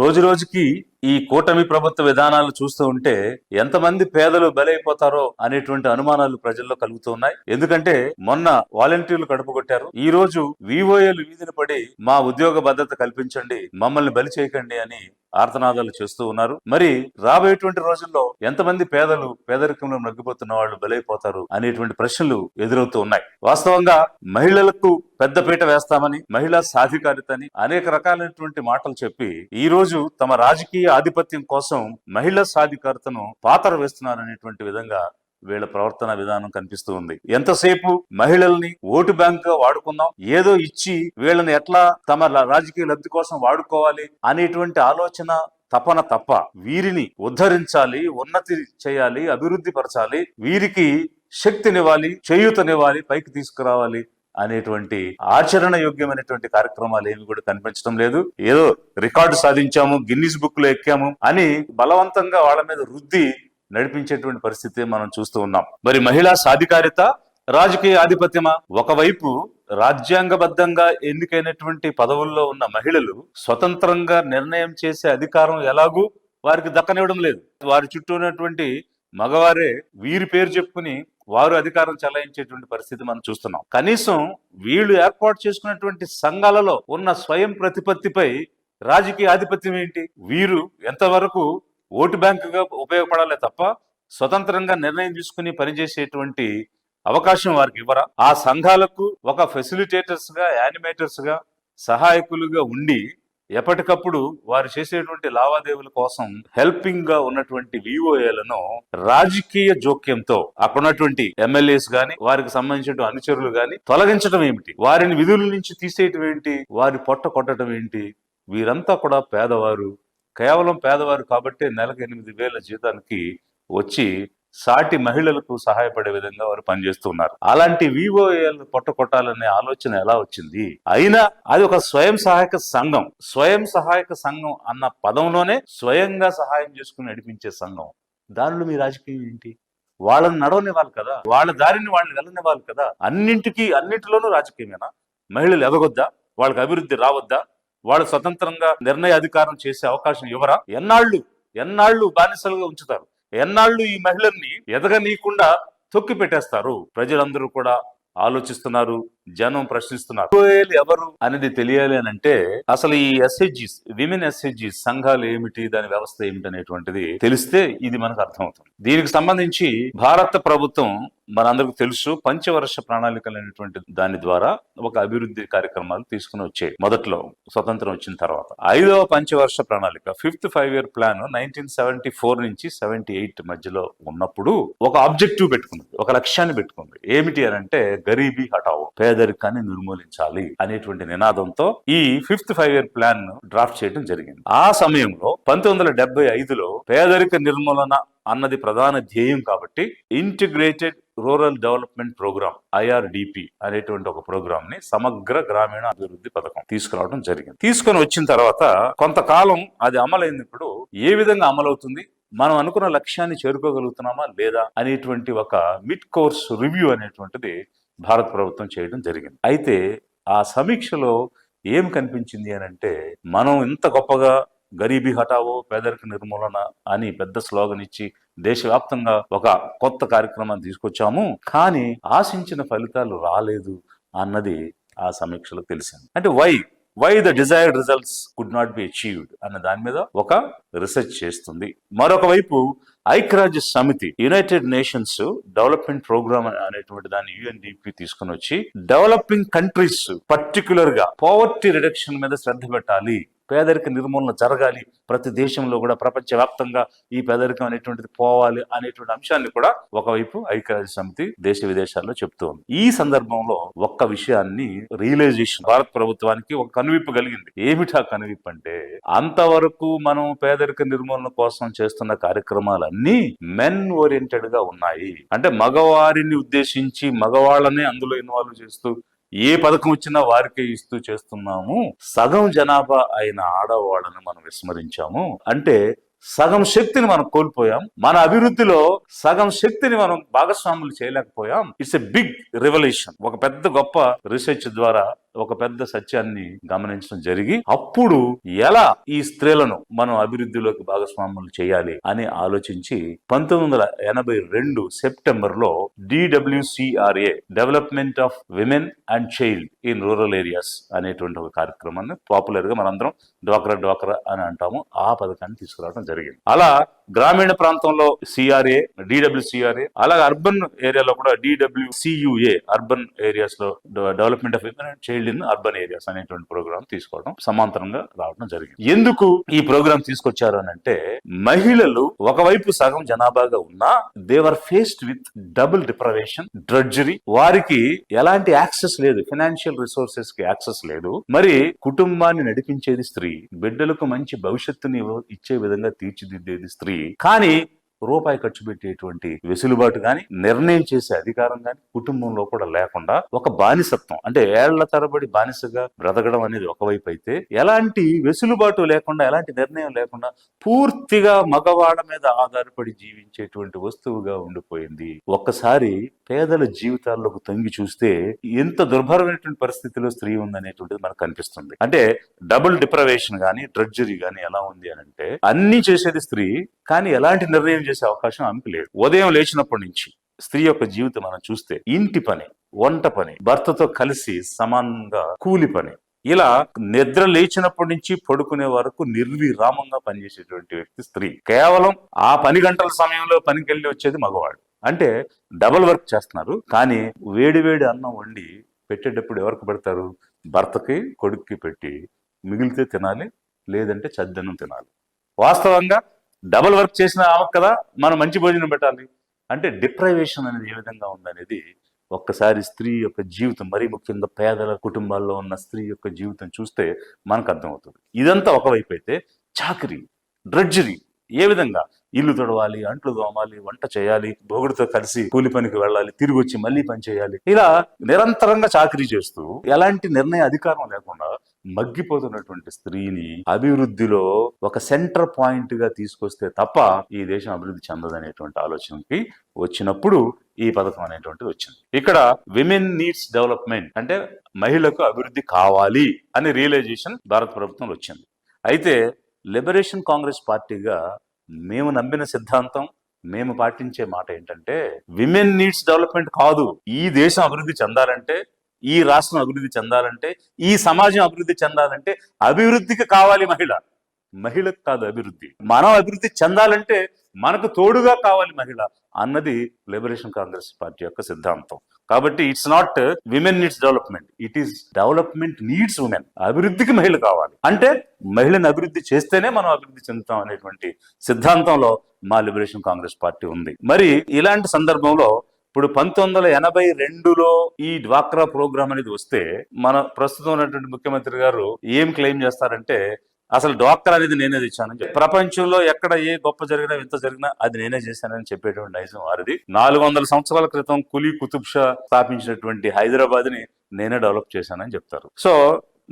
రోజు రోజుకి ఈ కూటమి ప్రభుత్వ విధానాలు చూస్తూ ఉంటే ఎంతమంది పేదలు బలైపోతారో అనేటువంటి అనుమానాలు ప్రజల్లో కలుగుతూ ఉన్నాయి. ఎందుకంటే మొన్న వాలంటీర్లు కడుపు కొట్టారు. ఈ రోజు వివోఏలు వీధిన పడి మా ఉద్యోగ భద్రత కల్పించండి, మమ్మల్ని బలి చేయకండి అని ఆర్తనాదాలు చేస్తూ ఉన్నారు. మరి రాబోయేటువంటి రోజుల్లో ఎంతమంది పేదలు పేదరికంలో నగ్గిపోతున్న వాళ్ళు బలైపోతారు అనేటువంటి ప్రశ్నలు ఎదురవుతూ ఉన్నాయి. వాస్తవంగా మహిళలకు పెద్దపీట వేస్తామని, మహిళా సాధికారితని అనేక రకాలైనటువంటి మాటలు చెప్పి ఈ రోజు తమ రాజకీయ ఆధిపత్యం కోసం మహిళా సాధికారతను పాతర వేస్తున్నారనేటువంటి విధంగా వీళ్ళ ప్రవర్తన విధానం కనిపిస్తూ ఉంది. ఎంతసేపు మహిళల్ని ఓటు బ్యాంక్ గా వాడుకుందాం, ఏదో ఇచ్చి వీళ్ళని ఎట్లా తమ రాజకీయ లబ్ధి కోసం వాడుకోవాలి అనేటువంటి ఆలోచన తపన తప్ప వీరిని ఉద్ధరించాలి, ఉన్నతి చేయాలి, అభివృద్ధి పరచాలి, వీరికి శక్తినివ్వాలి, చేయూతనివ్వాలి, పైకి తీసుకురావాలి అనేటువంటి ఆచరణ యోగ్యమైనటువంటి కార్యక్రమాలు ఏమి కూడా కనిపించడం లేదు. ఏదో రికార్డు సాధించాము, గిన్నిస్ బుక్ లో ఎక్కాము అని బలవంతంగా వాళ్ళ మీద రుద్ది నడిపించేటువంటి పరిస్థితి మనం చూస్తూ ఉన్నాం. మరి మహిళా సాధికారిత, రాజకీయ ఆధిపత్యమా? ఒకవైపు రాజ్యాంగబద్ధంగా ఎన్నికైనటువంటి పదవుల్లో ఉన్న మహిళలు స్వతంత్రంగా నిర్ణయం చేసే అధికారం ఎలాగూ వారికి దక్కనివ్వడం లేదు. వారి చుట్టూ ఉన్నటువంటి మగవారే వీరి పేరు చెప్పుకుని వారు అధికారం చెలాయించేటువంటి పరిస్థితి మనం చూస్తున్నాం. కనీసం వీళ్ళు ఏర్పాటు చేసుకున్నటువంటి సంఘాలలో ఉన్న స్వయం ప్రతిపత్తిపై రాజకీయ ఆధిపత్యం ఏంటి? వీరు ఎంతవరకు ఓటు బ్యాంకుగా ఉపయోగపడాలే తప్ప స్వతంత్రంగా నిర్ణయం తీసుకుని పనిచేసేటువంటి అవకాశం వారికి ఇవ్వరా? ఆ సంఘాలకు ఒక ఫెసిలిటేటర్స్ గా, యానిమేటర్స్ గా, సహాయకులుగా ఉండి ఎప్పటికప్పుడు వారు చేసేటువంటి లావాదేవీల కోసం హెల్పింగ్ గా ఉన్నటువంటి వివోఏలను రాజకీయ జోక్యంతో అక్కడున్నటువంటి ఎమ్మెల్యేస్ గాని, వారికి సంబంధించిన అనుచరులు గాని తొలగించడం ఏమిటి? వారిని విధుల నుంచి తీసేయటం ఏంటి? వారి పొట్ట కొట్టడం ఏంటి? వీరంతా కూడా పేదవారు, కేవలం పేదవారు కాబట్టి నెలకు 8,000 జీతానికి వచ్చి సాటి మహిళలకు సహాయపడే విధంగా వారు పనిచేస్తున్నారు. అలాంటి వివోఏలను పొట్ట కొట్టాలనే ఆలోచన ఎలా వచ్చింది? అయినా అది ఒక స్వయం సహాయక సంఘం. స్వయం సహాయక సంఘం అన్న పదంలోనే స్వయంగా సహాయం చేసుకుని నడిపించే సంఘం. దానిలో మీ రాజకీయం ఏంటి? వాళ్ళని నడవనివ్వాలి కదా, వాళ్ళ దారిని వాళ్ళని వెళ్ళనివ్వాలి కదా. అన్నింటిలోనూ రాజకీయమేనా? మహిళలు ఎదగొద్దా? వాళ్ళకి అభివృద్ధి రావద్దా? వాళ్ళు స్వతంత్రంగా నిర్ణయ అధికారం చేసే అవకాశం ఇవ్వరా? ఎన్నాళ్ళు బానిసలుగా ఉంచుతారు? ఎన్నాళ్ళు ఈ మహిళల్ని ఎదగనీయకుండా తొక్కి పెట్టేస్తారు? ప్రజలందరూ కూడా ఆలోచిస్తున్నారు, జనం ప్రశ్నిస్తున్నారు. ఎవరు అనేది తెలియాలి అని అంటే అసలు ఈ ఎస్హెచ్జీస్, విమెన్ ఎస్హెచ్జీస్ సంఘాలు ఏమిటి, దాని వ్యవస్థ ఏమిటి అనేటువంటిది తెలిస్తే ఇది మనకు అర్థమవుతుంది. దీనికి సంబంధించి భారత ప్రభుత్వం మనందరికి తెలుసు, పంచవర్ష ప్రణాళికలు అనేటువంటి దాని ద్వారా ఒక అభివృద్ధి కార్యక్రమాలు తీసుకుని వచ్చాయి. మొదట్లో స్వతంత్రం వచ్చిన తర్వాత 5వ పంచవర్ష ప్రణాళిక, 5th 5-year ప్లాన్ 1974 నుంచి 78 మధ్యలో ఉన్నప్పుడు ఒక ఆబ్జెక్టివ్ పెట్టుకుంది, ఒక లక్ష్యాన్ని పెట్టుకుంది. ఏమిటి అని అంటే గరీబీ హటావో, పేదరికాన్ని నిర్మూలించాలి అనేటువంటి నినాదంతో ఈ 5th 5-year ప్లాన్ డ్రాఫ్ట్ చేయడం జరిగింది. ఆ సమయంలో 1975లో పేదరిక నిర్మూలన అన్నది ప్రధాన ధ్యేయం కాబట్టి integrated rural development programme, IRDP అనేటువంటి ఒక ప్రోగ్రామ్ ని, సమగ్ర గ్రామీణ అభివృద్ధి పథకం తీసుకురావడం జరిగింది. తీసుకొని వచ్చిన తర్వాత కొంతకాలం అది అమలైనప్పుడు ఏ విధంగా అమలవుతుంది, మనం అనుకున్న లక్ష్యాన్ని చేరుకోగలుగుతున్నామా లేదా అనేటువంటి ఒక మిడ్ కోర్స్ రివ్యూ అనేటువంటిది భారత ప్రభుత్వం చేయడం జరిగింది. అయితే ఆ సమీక్షలో ఏం కనిపించింది అని అంటే, మనం ఇంత గొప్పగా గరీబీ హటావో, పేదరిక నిర్మూలన అని పెద్ద స్లోగన్ ఇచ్చి దేశవ్యాప్తంగా ఒక కొత్త కార్యక్రమాన్ని తీసుకొచ్చాము, కానీ ఆశించిన ఫలితాలు రాలేదు అన్నది ఆ సమీక్షలో తెలిసింది. అంటే why the desired results could not be achieved అన్న దాని మీద ఒక రీసెర్చ్ చేస్తుంది. మరొక వైపు ఐక్యరాజ్య సమితి, యునైటెడ్ నేషన్స్ డెవలప్మెంట్ ప్రోగ్రామ్ అనేటువంటి దాన్ని UNDP తీసుకుని వచ్చి డెవలపింగ్ కంట్రీస్ పర్టికులర్ గా పోవర్టీ రిడక్షన్ మీద శ్రద్ధ పెట్టాలి, పేదరిక నిర్మూలన జరగాలి, ప్రతి దేశంలో కూడా ప్రపంచ వ్యాప్తంగా ఈ పేదరికం అనేటువంటిది పోవాలి అనేటువంటి అంశాన్ని కూడా ఒకవైపు ఐక్యరాజ్య సమితి దేశ విదేశాల్లో చెప్తూ ఉంది. ఈ సందర్భంలో ఒక్క విషయాన్ని రియలైజేషన్ భారత ప్రభుత్వానికి ఒక కనువిప్పు కలిగింది. ఏమిటా కనువిప్పు అంటే, అంతవరకు మనం పేదరిక నిర్మూలన కోసం చేస్తున్న కార్యక్రమాలన్నీ మెన్ ఓరియంటెడ్ గా ఉన్నాయి. అంటే మగవారిని ఉద్దేశించి మగవాళ్ళనే అందులో ఇన్వాల్వ్ చేస్తూ ఏ పథకం వచ్చినా వారికే ఇస్తూ చేస్తున్నాము. సగం జనాభా అయిన ఆడవాళ్ళను మనం విస్మరించాము. అంటే సగం శక్తిని మనం కోల్పోయాం. మన అభివృద్ధిలో సగం శక్తిని మనం భాగస్వాములు చేయలేకపోయాం. It's a big revolution. ఒక పెద్ద గొప్ప రీసెర్చ్ ద్వారా ఒక పెద్ద సత్యాన్ని గమనించడం జరిగి అప్పుడు ఎలా ఈ స్త్రీలను మనం అభివృద్ధిలోకి భాగస్వాములు చేయాలి అని ఆలోచించి 1982 సెప్టెంబర్ లో DWCRA, development of women and child in rural areas అనేటువంటి ఒక కార్యక్రమాన్ని పాపులర్ గా మనందరం డ్వాక్రా అని అంటాము, ఆ పథకాన్ని తీసుకురావడం జరిగింది. అలా గ్రామీణ ప్రాంతంలో CRA, DWCRA, అలాగే అర్బన్ ఏరియాలో కూడా DWCUA, అర్బన్ ఏరియాస్ లో development of women and child in urban areas అనేటువంటి ప్రోగ్రామ్ తీసుకోవడం సమాంతరంగా రావడం జరిగింది. ఎందుకు ఈ ప్రోగ్రామ్ తీసుకొచ్చారు అని అంటే, మహిళలు ఒకవైపు సగం జనాభాగా ఉన్నా దేవర్ faced with double deprivation, drudgery, వారికి ఎలాంటి యాక్సెస్ లేదు, ఫైనాన్షియల్ రిసోర్సెస్ కి యాక్సెస్ లేదు. మరి కుటుంబాన్ని నడిపించేది స్త్రీ, బిడ్డలకు మంచి భవిష్యత్తుని ఇచ్చే విధంగా తీర్చిదిద్దేది స్త్రీ. కానీ రూపాయి ఖర్చు పెట్టేటువంటి వెసులుబాటు గాని, నిర్ణయం చేసే అధికారం గాని కుటుంబంలో కూడా లేకుండా ఒక బానిసత్వం, అంటే ఏళ్ల తరబడి బానిసగా బ్రతకడం అనేది ఒకవైపు అయితే, ఎలాంటి వెసులుబాటు లేకుండా, ఎలాంటి నిర్ణయం లేకుండా పూర్తిగా మగవాళ్ళ మీద ఆధారపడి జీవించేటువంటి వస్తువుగా ఉండిపోయింది. ఒక్కసారి పేదల జీవితాల్లోకి తొంగి చూస్తే ఎంత దుర్భరమైనటువంటి పరిస్థితిలో స్త్రీ ఉందనేటువంటిది మనకు కనిపిస్తుంది. అంటే డబుల్ డిప్రవేషన్ గానీ, డ్రడ్జరీ గానీ ఎలా ఉంది అని అంటే, అన్ని చేసేది స్త్రీ, కానీ ఎలాంటి నిర్ణయం చేసే అవకాశం ఆమెకు లేదు. ఉదయం లేచినప్పటి నుంచి స్త్రీ యొక్క జీవితం మనం చూస్తే ఇంటి పని, వంట పని, భర్తతో కలిసి సమానంగా కూలి పని, ఇలా నిద్ర లేచినప్పటి నుంచి పడుకునే వరకు నిర్విరామంగా పనిచేసేటువంటి వ్యక్తి స్త్రీ. కేవలం ఆ 10 గంటల సమయంలో పనికి వెళ్ళి వచ్చేది మగవాడు. అంటే డబుల్ వర్క్ చేస్తున్నారు. కానీ వేడి వేడి అన్నం వండి పెట్టేటప్పుడు ఎవరికి పెడతారు? భర్తకి, కొడుక్కి పెట్టి మిగిలితే తినాలి, లేదంటే చద్దన్నం తినాలి. వాస్తవంగా డబుల్ వర్క్ చేసిన ఆమెకు కదా మనం మంచి భోజనం పెట్టాలి. అంటే డిప్రైవేషన్ అనేది ఏ విధంగా ఉందనేది ఒక్కసారి స్త్రీ యొక్క జీవితం, మరీ ముఖ్యంగా పేదల కుటుంబాల్లో ఉన్న స్త్రీ యొక్క జీవితం చూస్తే మనకు అర్థమవుతుంది. ఇదంతా ఒకవైపు అయితే, చాకరీ, డ్రడ్జరీ, ఏ విధంగా ఇల్లు తొడవాలి, అంట్లు దోమాలి, వంట చేయాలి, బొగుడుతో కలిసి కూలి పనికి వెళ్ళాలి, తిరిగి వచ్చి మళ్ళీ పని చేయాలి, ఇలా నిరంతరంగా చాకరీ చేస్తూ ఎలాంటి నిర్ణయ అధికారం లేకుండా మగ్గిపోతున్నటువంటి స్త్రీని అభివృద్ధిలో ఒక సెంటర్ పాయింట్ గా తీసుకొస్తే తప్ప ఈ దేశం అభివృద్ధి చెందదనేటువంటి ఆలోచనకి వచ్చినప్పుడు ఈ పథకం అనేటువంటిది వచ్చింది. ఇక్కడ విమెన్ నీడ్స్ డెవలప్మెంట్ అంటే మహిళకు అభివృద్ధి కావాలి అనే రియలైజేషన్ భారత ప్రభుత్వంలో వచ్చింది. అయితే లిబరేషన్ కాంగ్రెస్ పార్టీగా మేము నమ్మిన సిద్ధాంతం, మేము పాటించే మాట ఏంటంటే, విమెన్ నీడ్స్ డెవలప్మెంట్ కాదు, ఈ దేశం అభివృద్ధి చెందాలంటే, ఈ రాష్ట్రం అభివృద్ధి చెందాలంటే, ఈ సమాజం అభివృద్ధి చెందాలంటే అభివృద్ధికి కావాలి మహిళ, మహిళకు కాదు అభివృద్ధి. మనం అభివృద్ధి చెందాలంటే మనకు తోడుగా కావాలి మహిళ అన్నది లిబరేషన్ కాంగ్రెస్ పార్టీ యొక్క సిద్ధాంతం. కాబట్టి it's not women needs development, it is development needs women. అభివృద్ధికి మహిళ కావాలి, అంటే మహిళను అభివృద్ధి చేస్తేనే మనం అభివృద్ధి చెందుతాం అనేటువంటి సిద్ధాంతంలో మా లిబరేషన్ కాంగ్రెస్ పార్టీ ఉంది. మరి ఇలాంటి సందర్భంలో ఇప్పుడు 1982లో ఈ డ్వాక్రా ప్రోగ్రామ్ అనేది వస్తే, మన ప్రస్తుతం ఉన్నటువంటి ముఖ్యమంత్రి గారు ఏం క్లెయిమ్ చేస్తారంటే, అసలు డ్వాక్రా అనేది నేనే తెచ్చానని చెప్పి, ప్రపంచంలో ఎక్కడ ఏ గొప్ప జరిగినా ఎంత జరిగినా అది నేనే చేశానని చెప్పేటువంటి నైజం వారిది. 400 సంవత్సరాల క్రితం కులీ కుతుబ్ షా స్థాపించినటువంటి హైదరాబాద్ ని నేనే డెవలప్ చేశానని చెప్తారు. సో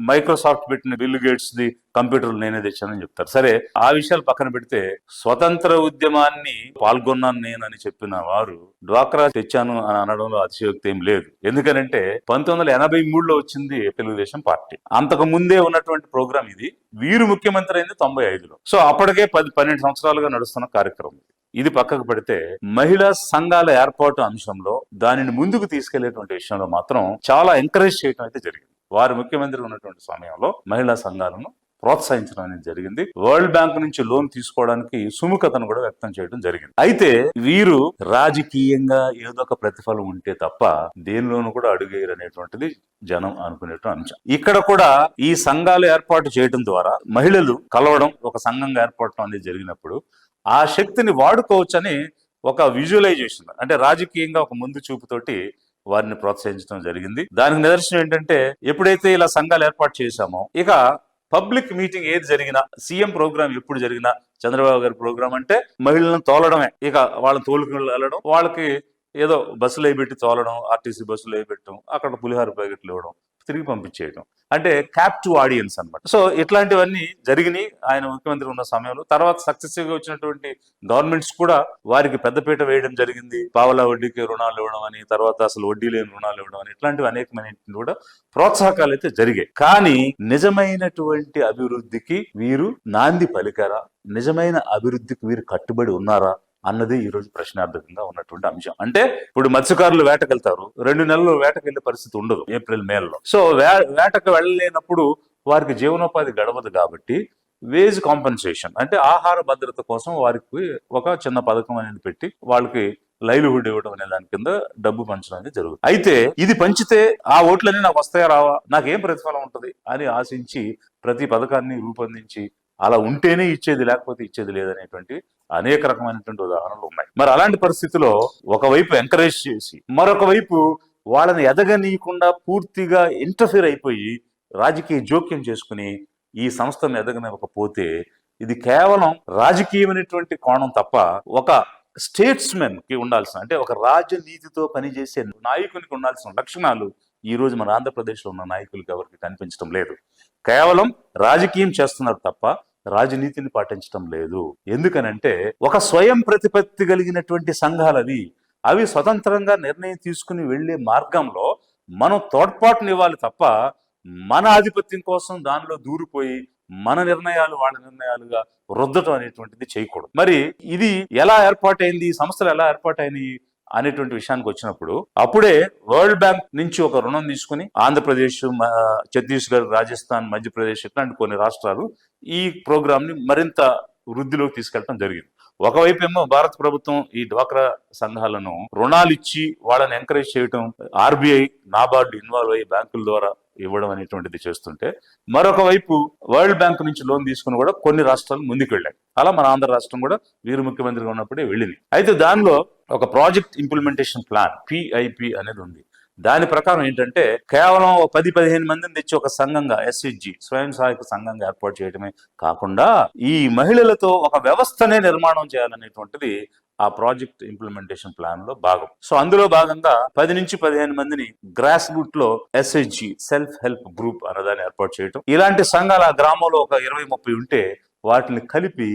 మైక్రోసాఫ్ట్ పెట్టిన బిల్ గేట్స్ ది కంప్యూటర్లు నేనే తెచ్చానని చెప్తారు. సరే, ఆ విషయాలు పక్కన పెడితే, స్వతంత్ర ఉద్యమాన్ని పాల్గొన్నాను నేనని చెప్పిన వారు డ్వాక్రా తెచ్చాను అని అనడంలో అతిశయోక్తి ఏం లేదు. ఎందుకనంటే 1983లో వచ్చింది తెలుగుదేశం పార్టీ. అంతకు ముందే ఉన్నటువంటి ప్రోగ్రామ్ ఇది. వీరు ముఖ్యమంత్రి అయింది 95లో. సో అప్పటికే 10-12 సంవత్సరాలుగా నడుస్తున్న కార్యక్రమం. ఇది పక్కకు పెడితే, మహిళా సంఘాల ఏర్పాటు అంశంలో దానిని ముందుకు తీసుకెళ్లేటువంటి విషయంలో మాత్రం చాలా ఎంకరేజ్ చేయడం అయితే జరిగింది. వారు ముఖ్యమంత్రి ఉన్నటువంటి సమయంలో మహిళా సంఘాలను ప్రోత్సహించడం అనేది జరిగింది. వరల్డ్ బ్యాంక్ నుంచి లోన్ తీసుకోవడానికి సుముఖతను కూడా వ్యక్తం చేయడం జరిగింది. అయితే వీరు రాజకీయంగా ఏదో ఒక ప్రతిఫలం ఉంటే తప్ప దేనిలోనూ కూడా అడుగేయరు అనేటువంటిది జనం అనుకునేటువంటి అంశం. ఇక్కడ కూడా ఈ సంఘాలు ఏర్పాటు చేయడం ద్వారా మహిళలు కలవడం, ఒక సంఘంగా ఏర్పడటం అనేది జరిగినప్పుడు ఆ శక్తిని వాడుకోవచ్చని ఒక విజువలైజేషన్, అంటే రాజకీయంగా ఒక ముందు చూపుతోటి వారిని ప్రోత్సహించడం జరిగింది. దానికి నిదర్శనం ఏంటంటే, ఎప్పుడైతే ఇలా సంఘాలు ఏర్పాటు చేశామో, ఇక పబ్లిక్ మీటింగ్ ఏది జరిగినా, సీఎం ప్రోగ్రామ్ ఎప్పుడు జరిగినా, చంద్రబాబు గారి ప్రోగ్రామ్ అంటే మహిళలను తోలడమే. ఇక వాళ్ళని తోలుకు వెళ్ళడం, వాళ్ళకి ఏదో బస్సులు వేయబెట్టి తోలడం, ఆర్టీసీ బస్సులు వేయబెట్టడం, అక్కడ పులిహార ప్యాకెట్లు ఇవ్వడం, తిరిగి పంపించేయడం, అంటే క్యాప్టివ్ ఆడియన్స్ అన్నమాట. సో ఇట్లాంటివన్నీ జరిగినాయి ఆయన ముఖ్యమంత్రి ఉన్న సమయంలో. తర్వాత సక్సెసివ్ గా వచ్చినటువంటి గవర్నమెంట్స్ కూడా వారికి పెద్దపీట వేయడం జరిగింది. పావలా వడ్డీకి రుణాలు ఇవ్వడం అని, తర్వాత అసలు వడ్డీ లేని రుణాలు ఇవ్వడం అని, ఇట్లాంటివి అనేకమైన కూడా ప్రోత్సాహకాలు అయితే జరిగాయి. కానీ నిజమైనటువంటి అభివృద్ధికి వీరు నాంది పలికారా, నిజమైన అభివృద్ధికి వీరు కట్టుబడి ఉన్నారా అన్నది ఈ రోజు ప్రశ్నార్థకంగా ఉన్నటువంటి అంశం. అంటే ఇప్పుడు మత్స్యకారులు వేటకెళ్తారు, 2 నెలలు వేటకెళ్లే పరిస్థితి ఉండదు ఏప్రిల్ మేలో. సో వేటకు వెళ్ళలేనప్పుడు వారికి జీవనోపాధి గడవదు కాబట్టి వేజ్ కాంపెన్సేషన్ అంటే ఆహార భద్రత కోసం వారికి ఒక చిన్న పథకం అనేది పెట్టి వాళ్ళకి లైవ్లీహుడ్ ఇవ్వడం అనే దాని కింద డబ్బు పంచడం అనేది జరుగుతుంది. అయితే ఇది పంచితే ఆ ఓట్లన్నీ నాకు వస్తాయా రావా, నాకేం ప్రతిఫలం ఉంటుంది అని ఆశించి ప్రతి పథకాన్ని రూపొందించి అలా ఉంటేనే ఇచ్చేది లేకపోతే ఇచ్చేది లేదనేటువంటి అనేక రకమైనటువంటి ఉదాహరణలు ఉన్నాయి. మరి అలాంటి పరిస్థితిలో ఒకవైపు ఎంకరేజ్ చేసి మరొక వైపు వాళ్ళని ఎదగనీయకుండా పూర్తిగా ఇంటర్ఫియర్ అయిపోయి రాజకీయ జోక్యం చేసుకుని ఈ సంస్థను ఎదగనివ్వకపోతే ఇది కేవలం రాజకీయమైనటువంటి కోణం తప్ప ఒక స్టేట్స్మెన్ కి ఉండాల్సిన, అంటే ఒక రాజనీతితో పనిచేసే నాయకునికి ఉండాల్సిన లక్షణాలు ఈ రోజు మన ఆంధ్రప్రదేశ్ లో ఉన్న నాయకులకు ఎవరికి కనిపించడం లేదు. కేవలం రాజకీయం చేస్తున్నారు తప్ప రాజనీతిని పాటించడం లేదు. ఎందుకనంటే ఒక స్వయం ప్రతిపత్తి కలిగినటువంటి సంఘాలవి అవి స్వతంత్రంగా నిర్ణయం తీసుకుని వెళ్లే మార్గంలో మనం తోడ్పాటునివ్వాలి తప్ప మన ఆధిపత్యం కోసం దానిలో దూరిపోయి మన నిర్ణయాలు వాళ్ళ నిర్ణయాలుగా రుద్దటం అనేటువంటిది చేయకూడదు. మరి ఇది ఎలా ఏర్పాటైంది, ఈ సంస్థలు ఎలా ఏర్పాటైనాయి అనేటువంటి విషయానికి వచ్చినప్పుడు అప్పుడే వరల్డ్ బ్యాంక్ నుంచి ఒక రుణం తీసుకుని ఆంధ్రప్రదేశ్, ఛత్తీస్గఢ్, రాజస్థాన్, మధ్యప్రదేశ్ ఇట్లాంటి కొన్ని రాష్ట్రాలు ఈ ప్రోగ్రామ్ ని మరింత వృద్ధిలోకి తీసుకెళ్ళడం జరిగింది. ఒకవైపు ఏమో భారత ప్రభుత్వం ఈ డ్వాక్రా సంఘాలను రుణాలు ఇచ్చి వాళ్ళని ఎంకరేజ్ చేయటం, ఆర్బీఐ, నాబార్డు ఇన్వాల్వ్ అయ్యి బ్యాంకుల ద్వారా ఇవ్వడం అనేటువంటిది చేస్తుంటే, మరొక వైపు వరల్డ్ బ్యాంక్ నుంచి లోన్ తీసుకుని కూడా కొన్ని రాష్ట్రాలు ముందుకు వెళ్ళాయి. అలా మన ఆంధ్ర రాష్ట్రం కూడా వీరు ముఖ్యమంత్రిగా ఉన్నప్పుడే వెళ్ళింది. అయితే దానిలో ఒక ప్రాజెక్ట్ ఇంప్లిమెంటేషన్ ప్లాన్ PIP అనేది ఉంది. దాని ప్రకారం ఏంటంటే కేవలం 10-15 మందిని తెచ్చి ఒక సంఘంగా SHG స్వయం సహాయక సంఘంగా ఏర్పాటు చేయడమే కాకుండా ఈ మహిళలతో ఒక వ్యవస్థనే నిర్మాణం చేయాలనేటువంటిది ఆ ప్రాజెక్ట్ ఇంప్లిమెంటేషన్ ప్లాన్ లో భాగం. సో అందులో భాగంగా 10 నుంచి 15 మందిని గ్రాస్ రూట్ లో SHG సెల్ఫ్ హెల్ప్ గ్రూప్ అన్నదాన్ని ఏర్పాటు చేయడం. ఇలాంటి సంఘాలు ఆ గ్రామంలో ఒక 20-30 ఉంటే వాటిని కలిపి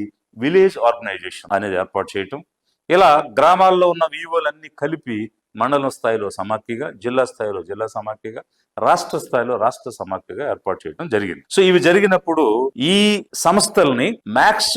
విలేజ్ ఆర్గనైజేషన్ అనేది ఏర్పాటు చేయటం. ఇలా గ్రామాల్లో ఉన్న VOలన్నీ కలిపి మండలం స్థాయిలో సమాఖ్యగా, జిల్లా స్థాయిలో జిల్లా సమాఖ్యగా, రాష్ట్ర స్థాయిలో రాష్ట్ర సమాఖ్యగా ఏర్పాటు చేయడం జరిగింది. సో ఇవి జరిగినప్పుడు ఈ సంస్థల్ని మ్యాక్స్